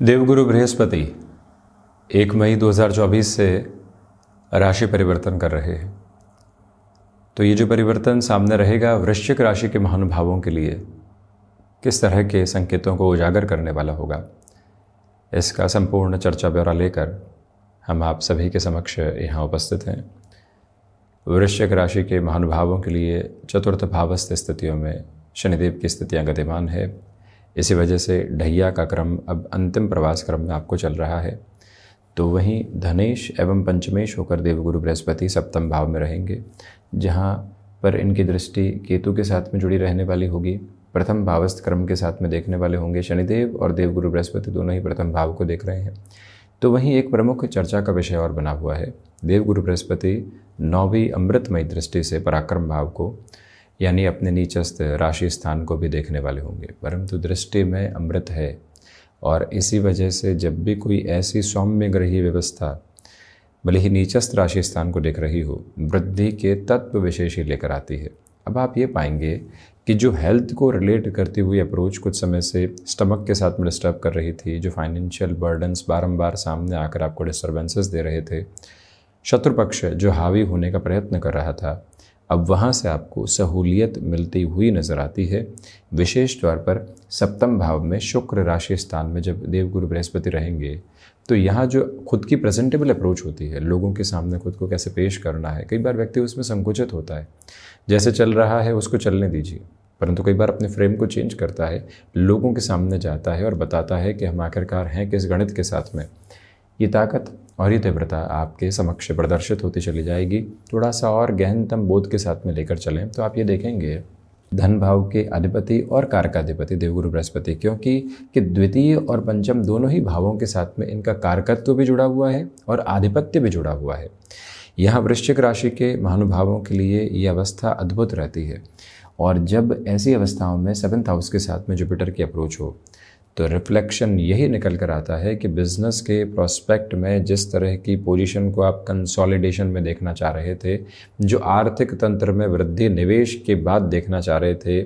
देवगुरु बृहस्पति 1 मई 2024 से राशि परिवर्तन कर रहे हैं। तो ये जो परिवर्तन सामने रहेगा वृश्चिक राशि के महानुभावों के लिए किस तरह के संकेतों को उजागर करने वाला होगा, इसका संपूर्ण चर्चा ब्यौरा लेकर हम आप सभी के समक्ष यहाँ उपस्थित हैं। वृश्चिक राशि के महानुभावों के लिए चतुर्थ भावस्थ स्थितियों में शनिदेव की स्थितियाँ गतिमान है। इसी वजह से ढैया का क्रम अब अंतिम प्रवास क्रम में आपको चल रहा है। तो वहीं धनेश एवं पंचमेश होकर देवगुरु बृहस्पति सप्तम भाव में रहेंगे, जहाँ पर इनकी दृष्टि केतु के साथ में जुड़ी रहने वाली होगी। प्रथम भावस्थ क्रम के साथ में देखने वाले होंगे। शनिदेव और देवगुरु बृहस्पति दोनों ही प्रथम भाव को देख रहे हैं। तो वहीं एक प्रमुख चर्चा का विषय और बना हुआ है। देवगुरु बृहस्पति 9वीं अमृतमयी दृष्टि से पराक्रम भाव को यानी अपने नीचस्थ राशि स्थान को भी देखने वाले होंगे, परंतु दृष्टि में अमृत है और इसी वजह से जब भी कोई ऐसी सौम्य ग्रही व्यवस्था भले ही नीचस्थ राशि स्थान को देख रही हो, वृद्धि के तत्व विशेष ही लेकर आती है। अब आप ये पाएंगे कि जो हेल्थ को रिलेट करती हुई अप्रोच कुछ समय से स्टमक के साथ में डिस्टर्ब कर रही थी, जो फाइनेंशियल बर्डन्स बारंबार सामने आकर आपको डिस्टर्बेंसेस दे रहे थे, शत्रु पक्ष जो हावी होने का प्रयत्न कर रहा था, अब वहाँ से आपको सहूलियत मिलती हुई नज़र आती है। विशेष तौर पर सप्तम भाव में शुक्र राशि स्थान में जब देवगुरु बृहस्पति रहेंगे, तो यहाँ जो खुद की प्रेजेंटेबल अप्रोच होती है, लोगों के सामने खुद को कैसे पेश करना है, कई बार व्यक्ति उसमें संकुचित होता है। जैसे चल रहा है उसको चलने दीजिए, परंतु कई बार अपने फ्रेम को चेंज करता है, लोगों के सामने जाता है और बताता है कि हम आखिरकार हैं किस गणित के साथ में। ये ताकत और ये तीव्रता आपके समक्ष प्रदर्शित होती चली जाएगी। थोड़ा सा और गहनतम बोध के साथ में लेकर चलें तो आप ये देखेंगे धन भाव के अधिपति और कारकाधिपति देवगुरु बृहस्पति, क्योंकि कि द्वितीय और पंचम दोनों ही भावों के साथ में इनका कारकत्व भी जुड़ा हुआ है और आधिपत्य भी जुड़ा हुआ है। यहाँ वृश्चिक राशि के महानुभावों के लिए ये अवस्था अद्भुत रहती है। और जब ऐसी अवस्थाओं में 7th हाउस के साथ में जुपिटर की अप्रोच हो, तो रिफ्लेक्शन यही निकल कर आता है कि बिजनेस के प्रोस्पेक्ट में जिस तरह की पोजीशन को आप कंसोलिडेशन में देखना चाह रहे थे, जो आर्थिक तंत्र में वृद्धि निवेश के बाद देखना चाह रहे थे,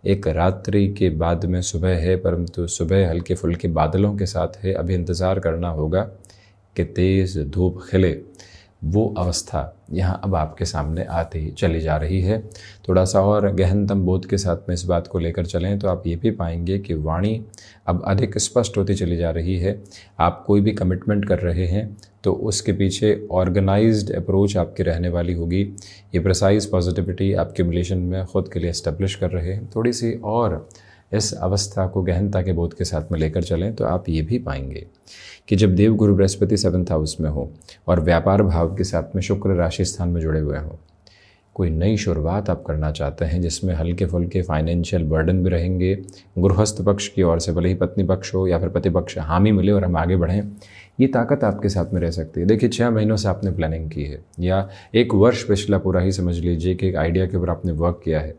एक रात्रि के बाद में सुबह है, परंतु सुबह हल्के फुल्के बादलों के साथ है। अभी इंतज़ार करना होगा कि तेज़ धूप खिले। वो अवस्था यहाँ अब आपके सामने आती चली जा रही है। थोड़ा सा और गहनतम बोध के साथ में इस बात को लेकर चलें तो आप ये भी पाएंगे कि वाणी अब अधिक स्पष्ट होती चली जा रही है। आप कोई भी कमिटमेंट कर रहे हैं तो उसके पीछे ऑर्गेनाइज्ड अप्रोच आपकी रहने वाली होगी। ये प्रिसाइज पॉजिटिविटी आप एक्यूमुलेशन में ख़ुद के लिए इस्टेब्लिश कर रहे हैं। थोड़ी सी और इस अवस्था को गहनता के बोध के साथ में लेकर चलें तो आप ये भी पाएंगे कि जब देवगुरु बृहस्पति 7th हाउस में हो और व्यापार भाव के साथ में शुक्र राशि स्थान में जुड़े हुए हों, कोई नई शुरुआत आप करना चाहते हैं जिसमें हल्के फुल्के फाइनेंशियल बर्डन भी रहेंगे, गृहस्थ पक्ष की ओर से भले ही पत्नी पक्ष हो या फिर पति पक्ष हामी मिले और हम आगे बढ़ें, ये ताकत आपके साथ में रह सकती है। देखिए 6 महीनों से आपने प्लानिंग की है या 1 वर्ष पिछला पूरा ही समझ लीजिए कि एक आइडिया के ऊपर आपने वर्क किया है।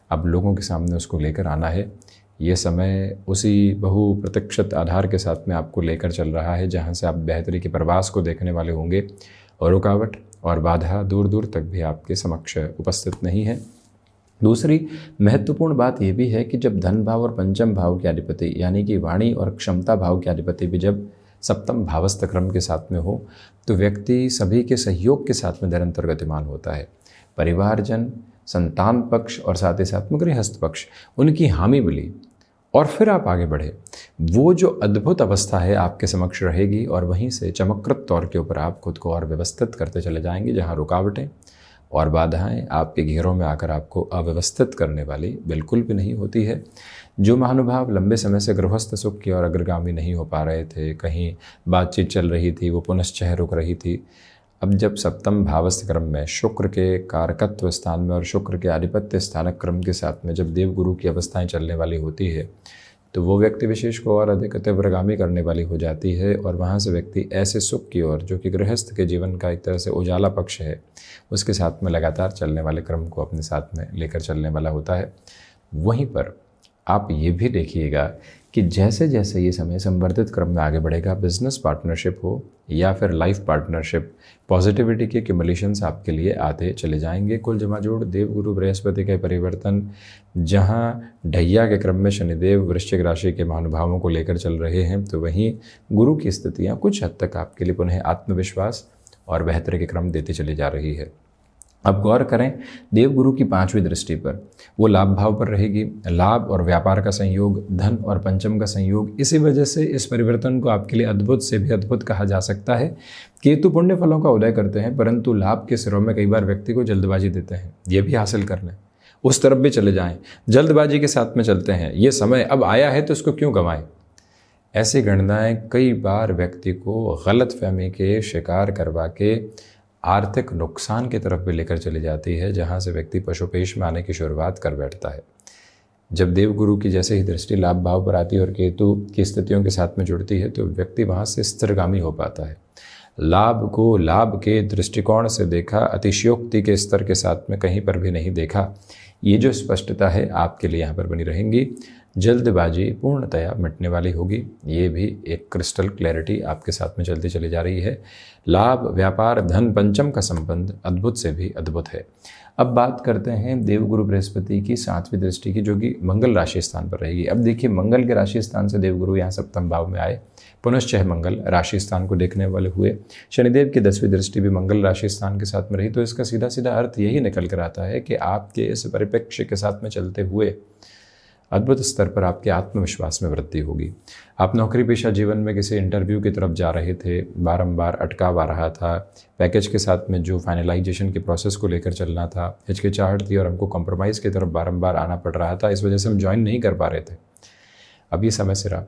अब लोगों के सामने उसको लेकर आना है। ये समय उसी बहुप्रतीक्षित आधार के साथ में आपको लेकर चल रहा है जहाँ से आप बेहतरी के प्रवास को देखने वाले होंगे और रुकावट और बाधा दूर दूर तक भी आपके समक्ष उपस्थित नहीं है। दूसरी महत्वपूर्ण बात ये भी है कि जब धन भाव और पंचम भाव के अधिपति यानी कि वाणी और क्षमता भाव के अधिपति भी जब सप्तम भावस्थ क्रम के साथ में हो, तो व्यक्ति सभी के सहयोग के साथ में निरंतर गतिमान होता है। परिवारजन, संतान पक्ष और साथ ही साथ में गृहस्थ पक्ष, उनकी हामी मिली और फिर आप आगे बढ़े। वो जो अद्भुत अवस्था है आपके समक्ष रहेगी और वहीं से चमककृत तौर के ऊपर आप खुद को और व्यवस्थित करते चले जाएंगे, जहाँ रुकावटें और बाधाएं आपके घेरों में आकर आपको अव्यवस्थित करने वाली बिल्कुल भी नहीं होती है। जो महानुभाव लंबे समय से गृहस्थ सुख की ओर अग्रगामी नहीं हो पा रहे थे, कहीं बातचीत चल रही थी, वो पुनश्चः रुक रही थी, अब जब सप्तम भावस्थ क्रम में शुक्र के कारकत्व स्थान में और शुक्र के आधिपत्य स्थानक क्रम के साथ में जब देवगुरु की अवस्थाएं चलने वाली होती है, तो वो व्यक्ति विशेष को और अधिक तीव्रगामी करने वाली हो जाती है और वहाँ से व्यक्ति ऐसे सुख की ओर, जो कि गृहस्थ के जीवन का एक तरह से उजाला पक्ष है, उसके साथ में लगातार चलने वाले क्रम को अपने साथ में लेकर चलने वाला होता है। वहीं पर आप ये भी देखिएगा कि जैसे जैसे ये समय संवर्धित क्रम में आगे बढ़ेगा, बिजनेस पार्टनरशिप हो या फिर लाइफ पार्टनरशिप, पॉजिटिविटी के एक्यूमुलेशंस आपके लिए आते चले जाएंगे। कुल जमाजोड़ देवगुरु बृहस्पति के परिवर्तन, जहाँ ढैया के क्रम में शनिदेव वृश्चिक राशि के महानुभावों को लेकर चल रहे हैं, तो वहीं गुरु की स्थितियाँ कुछ हद तक आपके लिए पुनः आत्मविश्वास और बेहतरी के क्रम देती चली जा रही है। अब गौर करें देवगुरु की 5वीं दृष्टि पर, वो लाभ भाव पर रहेगी। लाभ और व्यापार का संयोग, धन और पंचम का संयोग, इसी वजह से इस परिवर्तन को आपके लिए अद्भुत से भी अद्भुत कहा जा सकता है। केतु पुण्य फलों का उदय करते हैं, परंतु लाभ के सिरों में कई बार व्यक्ति को जल्दबाजी देते हैं, ये भी हासिल कर लें, उस तरफ भी चले जाएं, जल्दबाजी के साथ में चलते हैं, ये समय अब आया है तो इसको क्यों गंवाएं। ऐसी गणनाएं कई बार व्यक्ति को गलतफहमी के शिकार करवा के आर्थिक नुकसान की तरफ भी लेकर चली जाती है, जहां से व्यक्ति पशुपेश में आने की शुरुआत कर बैठता है। जब देवगुरु की जैसे ही दृष्टि लाभ भाव पर आती है और केतु की स्थितियों के साथ में जुड़ती है, तो व्यक्ति वहां से स्थिरगामी हो पाता है। लाभ को लाभ के दृष्टिकोण से देखा, अतिशयोक्ति के स्तर के साथ में कहीं पर भी नहीं देखा। ये जो स्पष्टता है आपके लिए यहाँ पर बनी रहेंगी। जल्दबाजी पूर्णतया मिटने वाली होगी, ये भी एक क्रिस्टल क्लैरिटी आपके साथ में चलती चली जा रही है। लाभ, व्यापार, धन, पंचम का संबंध अद्भुत से भी अद्भुत है। अब बात करते हैं देवगुरु बृहस्पति की 7वीं दृष्टि की, जो कि मंगल राशि स्थान पर रहेगी। अब देखिए, मंगल के राशि स्थान से देवगुरु यहाँ सप्तम भाव में आए, पुनश्च मंगल राशि स्थान को देखने वाले हुए। शनिदेव की 10वीं दृष्टि भी मंगल राशि स्थान के साथ में रही, तो इसका सीधा सीधा अर्थ यही निकल कर आता है कि आपके इस परिप्रेक्ष्य के साथ में चलते हुए अद्भुत स्तर पर आपके आत्मविश्वास में वृद्धि होगी। आप नौकरी पेशा जीवन में किसी इंटरव्यू की तरफ जा रहे थे, बारंबार अटकाव आ रहा था, पैकेज के साथ में जो फाइनलाइजेशन के प्रोसेस को लेकर चलना था, हिचकिचाहट थी और हमको कॉम्प्रोमाइज़ की तरफ बारंबार आना पड़ रहा था, इस वजह से हम ज्वाइन नहीं कर पा रहे थे। अब ये समय सिरा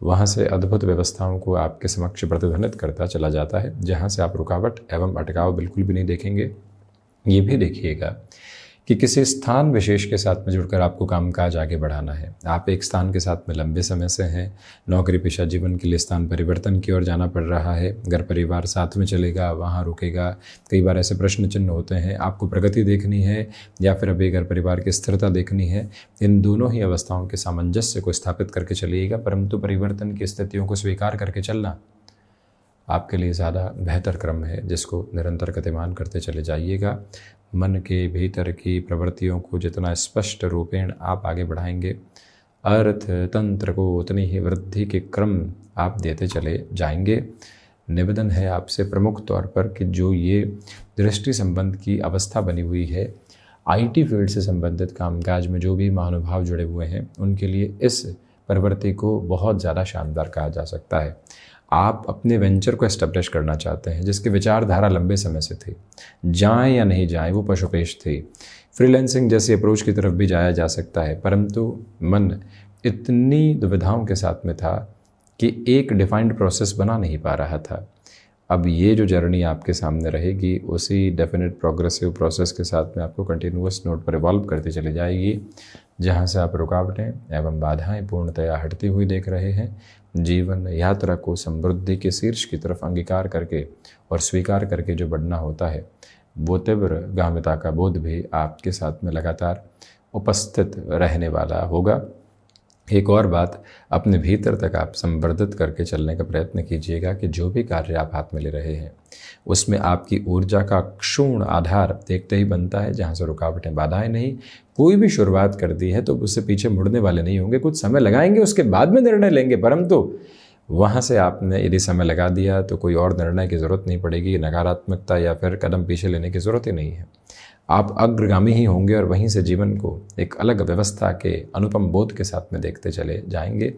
वहाँ से अद्भुत व्यवस्थाओं को आपके समक्ष प्रतिध्वनित करता चला जाता है, जहाँ से आप रुकावट एवं अटकाव बिल्कुल भी नहीं देखेंगे। ये भी देखिएगा कि किसी स्थान विशेष के साथ में जुड़कर आपको कामकाज आगे बढ़ाना है। आप एक स्थान के साथ में लंबे समय से हैं, नौकरी पेशा जीवन के लिए स्थान परिवर्तन की ओर जाना पड़ रहा है, घर परिवार साथ में चलेगा, वहाँ रुकेगा, कई बार ऐसे प्रश्न चिन्ह होते हैं। आपको प्रगति देखनी है या फिर अभी घर परिवार की स्थिरता देखनी है, इन दोनों ही अवस्थाओं के सामंजस्य को स्थापित करके चलिएगा, परंतु परिवर्तन की स्थितियों को स्वीकार करके चलना आपके लिए ज़्यादा बेहतर क्रम है, जिसको निरंतर गतिमान करते चले जाइएगा। मन के भीतर की प्रवृत्तियों को जितना स्पष्ट रूपेण आप आगे बढ़ाएंगे, अर्थ तंत्र को उतनी ही वृद्धि के क्रम आप देते चले जाएंगे। निवेदन है आपसे प्रमुख तौर पर कि जो ये दृष्टि संबंध की अवस्था बनी हुई है, आईटी फील्ड से संबंधित कामकाज में जो भी महानुभाव जुड़े हुए हैं, उनके लिए इस प्रवृत्ति को बहुत ज़्यादा शानदार कहा जा सकता है। आप अपने वेंचर को एस्टेब्लिश करना चाहते हैं, जिसकी विचारधारा लंबे समय से थी, जाएं या नहीं जाएं वो पशुपेश थी। फ्रीलांसिंग जैसी अप्रोच की तरफ भी जाया जा सकता है, परंतु मन इतनी दुविधाओं के साथ में था कि एक डिफाइंड प्रोसेस बना नहीं पा रहा था। अब ये जो जर्नी आपके सामने रहेगी, उसी डेफिनेट प्रोग्रेसिव प्रोसेस के साथ में आपको कंटिन्यूअस नोट पर इवॉल्व करती चली जाएगी, जहाँ से आप रुकावटें एवं बाधाएं पूर्णतया हटती हुई देख रहे हैं। जीवन यात्रा को समृद्धि के शीर्ष की तरफ अंगीकार करके और स्वीकार करके जो बढ़ना होता है, वो तीव्र गाम्यता का बोध भी आपके साथ में लगातार उपस्थित रहने वाला होगा। एक और बात, अपने भीतर तक आप संवर्धित करके चलने का प्रयत्न कीजिएगा कि जो भी कार्य आप हाथ में ले रहे हैं, उसमें आपकी ऊर्जा का क्षुण आधार देखते ही बनता है, जहाँ से रुकावटें बाधाएं नहीं। कोई भी शुरुआत कर दी है तो उससे पीछे मुड़ने वाले नहीं होंगे, कुछ समय लगाएंगे, उसके बाद में निर्णय लेंगे, परंतु वहाँ से आपने यदि समय लगा दिया तो कोई और निर्णय की ज़रूरत नहीं पड़ेगी, नकारात्मकता या फिर कदम पीछे लेने की ज़रूरत ही नहीं है। आप अग्रगामी ही होंगे और वहीं से जीवन को एक अलग व्यवस्था के अनुपम बोध के साथ में देखते चले जाएंगे।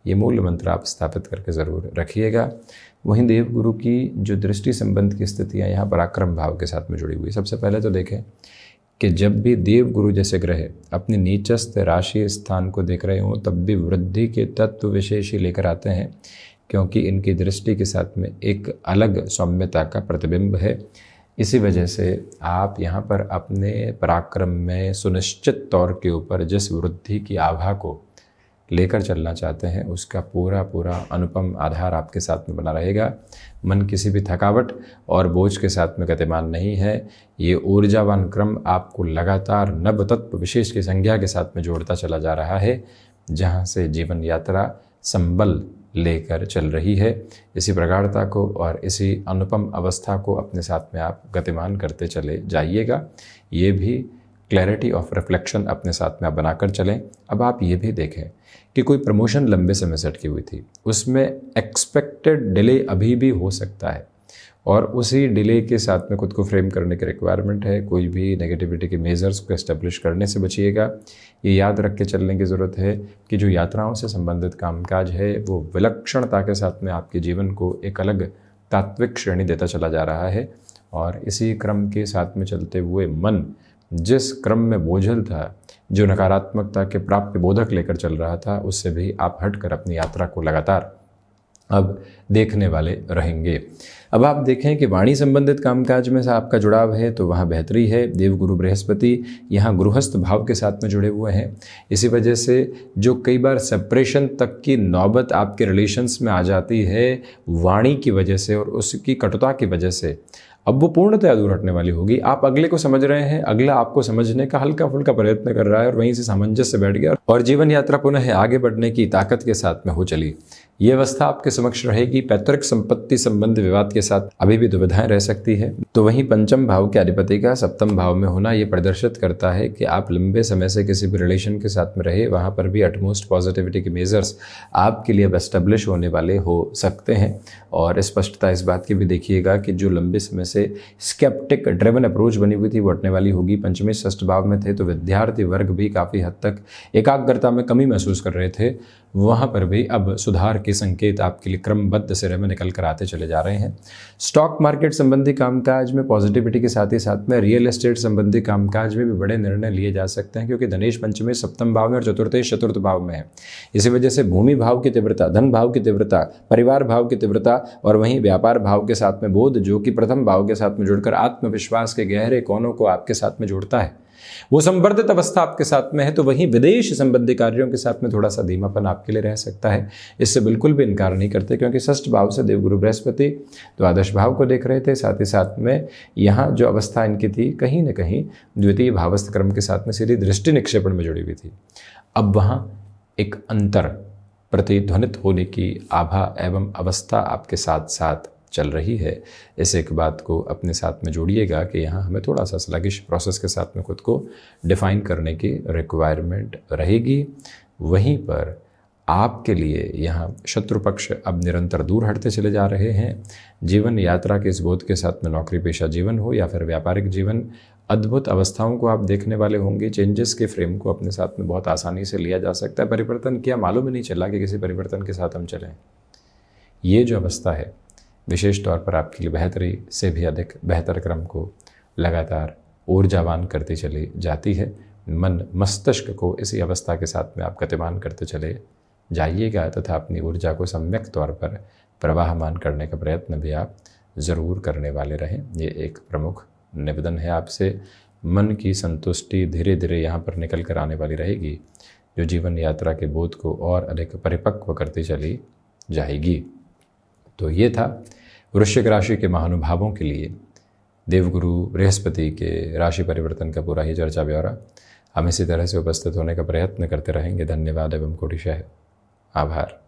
ये मूल मंत्र आप स्थापित करके ज़रूर रखिएगा। वहीं देवगुरु की जो दृष्टि संबंध की स्थितियाँ यहाँ पराक्रम भाव के साथ में जुड़ी हुई। सबसे पहले तो देखें कि जब भी देवगुरु जैसे ग्रह अपने नीचस्थ राशि स्थान को देख रहे हों, तब भी वृद्धि के तत्व विशेष ही लेकर आते हैं, क्योंकि इनकी दृष्टि के साथ में एक अलग सौम्यता का प्रतिबिंब है। इसी वजह से आप यहाँ पर अपने पराक्रम में सुनिश्चित तौर के ऊपर जिस वृद्धि की आभा को लेकर चलना चाहते हैं, उसका पूरा पूरा अनुपम आधार आपके साथ में बना रहेगा। मन किसी भी थकावट और बोझ के साथ में गतिमान नहीं है। ये ऊर्जावान क्रम आपको लगातार नव तत्व विशेष की संज्ञा के साथ में जोड़ता चला जा रहा है, जहाँ से जीवन यात्रा संबल लेकर चल रही है। इसी प्रगाढ़ता को और इसी अनुपम अवस्था को अपने साथ में आप गतिमान करते चले जाइएगा। ये भी क्लैरिटी ऑफ रिफ्लेक्शन अपने साथ में आप बनाकर चलें। अब आप ये भी देखें कि कोई प्रमोशन लंबे समय से अटकी हुई थी, उसमें एक्सपेक्टेड डिले अभी भी हो सकता है और उसी डिले के साथ में खुद को फ्रेम करने की रिक्वायरमेंट है। कोई भी नेगेटिविटी के मेजर्स को एस्टेब्लिश करने से बचिएगा। ये याद रख के चलने की ज़रूरत है कि जो यात्राओं से संबंधित कामकाज है वो विलक्षणता के साथ में आपके जीवन को एक अलग तात्विक श्रेणी देता चला जा रहा है और इसी क्रम के साथ में चलते हुए मन जिस क्रम में बोझल था, जो नकारात्मकता के प्राप्य बोधक लेकर चल रहा था, उससे भी आप हटकर अपनी यात्रा को लगातार अब देखने वाले रहेंगे। अब आप देखें कि वाणी संबंधित कामकाज में से आपका जुड़ाव है तो वहाँ बेहतरी है। देवगुरु बृहस्पति यहाँ गृहस्थ भाव के साथ में जुड़े हुए हैं। इसी वजह से जो कई बार सेपरेशन तक की नौबत आपके रिलेशंस में आ जाती है वाणी की वजह से और उसकी कटुता की वजह से, अब वो पूर्णतया दूर हटने वाली होगी। आप अगले को समझ रहे हैं, अगला आपको समझने का हल्का फुल्का प्रयत्न कर रहा है और वहीं से सामंजस्य बैठ गया और जीवन यात्रा पुनः आगे बढ़ने की ताकत के साथ में हो चली। ये अवस्था आपके समक्ष रहेगी। पैतृक संपत्ति संबंध विवाद के साथ अभी भी दुविधाएं रह सकती है। तो वहीं पंचम भाव के अधिपति का सप्तम भाव में होना ये प्रदर्शित करता है कि आप लंबे समय से किसी भी रिलेशन के साथ में रहे, वहाँ पर भी अटमोस्ट पॉजिटिविटी के मेजर्स आपके लिए अब एस्टेब्लिश होने वाले हो सकते हैं। और स्पष्टता इस बात की भी देखिएगा कि जो लंबे समय से स्केप्टिक ड्रिवन अप्रोच बनी हुई थी वो हटने वाली होगी। पंचमी षष्ठ भाव में थे तो विद्यार्थी वर्ग भी काफ़ी हद तक एकाग्रता में कमी महसूस कर रहे थे, वहाँ पर भी अब सुधार के संकेत आपके लिए क्रमबद्ध सिरे में निकल कर आते चले जा रहे हैं। स्टॉक मार्केट संबंधी कामकाज में पॉजिटिविटी के साथ ही साथ में रियल एस्टेट संबंधी कामकाज में भी बड़े निर्णय लिए जा सकते हैं, क्योंकि धनेश पंचमी सप्तम भाव में और चतुर्थेश चतुर्थ भाव में है। इसी वजह से भूमि भाव की तीव्रता, धन भाव की तीव्रता, परिवार भाव की तीव्रता और वहीं व्यापार भाव के साथ में बोध, जो कि प्रथम भाव के साथ में जुड़कर आत्मविश्वास के गहरे कोनों को आपके साथ में जोड़ता है, वो संवर्धित अवस्था आपके साथ में है। तो वहीं विदेश संबंधी कार्यों के साथ में थोड़ा सा धीमापन आपके लिए रह सकता है। इससे बिल्कुल भी इनकार नहीं करते, क्योंकि षष्ठ भाव से देवगुरु बृहस्पति द्वादश भाव को देख रहे थे। साथ ही साथ में यहाँ जो अवस्था इनकी थी कहीं न कहीं द्वितीय भावस्थ क्रम के साथ में सीधी दृष्टि निक्षेपण में जुड़ी हुई थी। अब वहाँ एक अंतर प्रतिध्वनित होने की आभा एवं अवस्था आपके साथ साथ चल रही है। इस एक बात को अपने साथ में जोड़िएगा कि यहाँ हमें थोड़ा सा स्लगिश प्रोसेस के साथ में खुद को डिफाइन करने की रिक्वायरमेंट रहेगी। वहीं पर आपके लिए यहाँ शत्रु पक्ष अब निरंतर दूर हटते चले जा रहे हैं। जीवन यात्रा के इस बोध के साथ में नौकरी पेशा जीवन हो या फिर व्यापारिक जीवन, अद्भुत अवस्थाओं को आप देखने वाले होंगे। चेंजेस के फ्रेम को अपने साथ में बहुत आसानी से लिया जा सकता है। परिवर्तन किया मालूम ही नहीं चला कि किसी परिवर्तन के साथ हम चलें। ये जो अवस्था है विशेष तौर पर आपके लिए बेहतरी से भी अधिक बेहतर क्रम को लगातार ऊर्जावान करती चली जाती है। मन मस्तिष्क को इसी अवस्था के साथ में आप गतिमान करते चले जाइएगा तथा अपनी ऊर्जा को सम्यक तौर पर प्रवाहमान करने का प्रयत्न भी आप ज़रूर करने वाले रहें। ये एक प्रमुख निवेदन है आपसे। मन की संतुष्टि धीरे धीरे यहाँ पर निकल कर आने वाली रहेगी, जो जीवन यात्रा के बोध को और अधिक परिपक्व करती चली जाएगी। तो ये था वृश्चिक राशि के महानुभावों के लिए देवगुरु बृहस्पति के राशि परिवर्तन का पूरा ही चर्चा ब्यौरा। हम इसी तरह से उपस्थित होने का प्रयत्न करते रहेंगे। धन्यवाद एवं कोटिशः आभार।